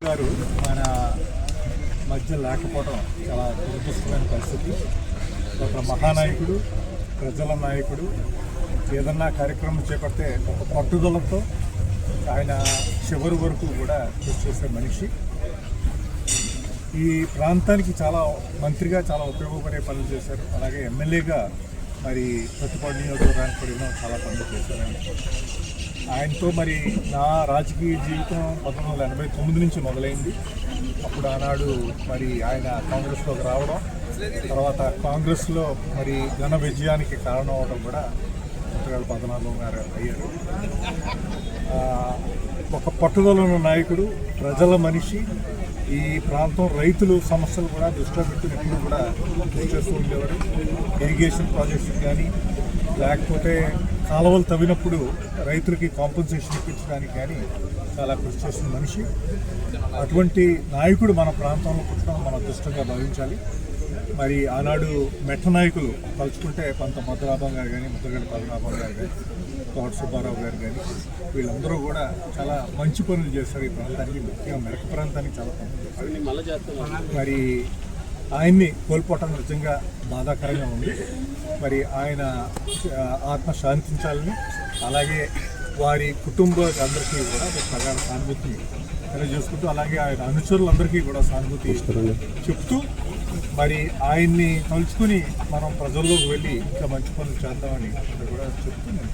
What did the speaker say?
గారు మన మధ్య లేకపోవడం చాలా దురదృష్టమైన పరిస్థితి. ఒక మహానాయకుడు, ప్రజల నాయకుడు, ఏదన్నా కార్యక్రమం చేపడితే ఒక పట్టుదలతో ఆయన చివరి వరకు కూడా కృషి చేసే మనిషి. ఈ ప్రాంతానికి చాలా మంత్రిగా చాలా ఉపయోగపడే పనులు చేశారు. అలాగే ఎమ్మెల్యేగా మరి ప్రతిపాడు నియోజకవర్గానికి కూడా చాలా పనులు చేశారు. ఆయనతో మరి నా రాజకీయ జీవితం 1989 నుంచి మొదలైంది. అప్పుడు ఆనాడు మరి ఆయన కాంగ్రెస్లోకి రావడం, తర్వాత కాంగ్రెస్లో మరి ఘన విజయానికి కారణం అవడం కూడా ముత్తగాళ్ళ పద్మనాభం గారు అయ్యారు. ఒక పట్టుదల నాయకుడు, ప్రజల మనిషి. ఈ ప్రాంతం రైతులు సమస్యలు కూడా దృష్టిలో పెట్టుకుని ఎప్పుడు కూడా కృషి చేస్తూ ఉండేవారు. ఇరిగేషన్ ప్రాజెక్ట్స్ కానీ, లేకపోతే కాలువలు తవ్వినప్పుడు రైతులకి కాంపెన్సేషన్ ఇప్పించడానికి కానీ చాలా కృషి చేస్తున్న మనిషి. అటువంటి నాయకుడు మన ప్రాంతంలో పుట్టడం మన అదృష్టంగా భావించాలి. మరి ఆనాడు మెట్ట నాయకులు తలుచుకుంటే కొంత మధురాభం గారు కానీ, ముద్దగడ్డ పద్మనాభం గారు కానీ, తోట సుబ్బారావు గారు కానీ, వీళ్ళందరూ కూడా చాలా మంచి పనులు చేస్తారు. ఈ ప్రాంతానికి, ముఖ్యంగా మెరక ప్రాంతానికి చాలా పనులు చేస్తారు. మరి ఆయన్ని కోల్పోవటం నిజంగా బాధాకరంగా ఉంది. మరి ఆయన ఆత్మ శాంతించాలని, అలాగే వారి కుటుంబ అందరికీ కూడా ప్రగాఢ సానుభూతి తెలియజేసుకుంటూ, అలాగే ఆయన అనుచరులందరికీ కూడా సానుభూతి చెప్తూ, మరి ఆయన్ని తలుచుకుని మనం ప్రజల్లోకి వెళ్ళి ఇంకా మంచి పనులు చేద్దామని కూడా చెప్తూ నేను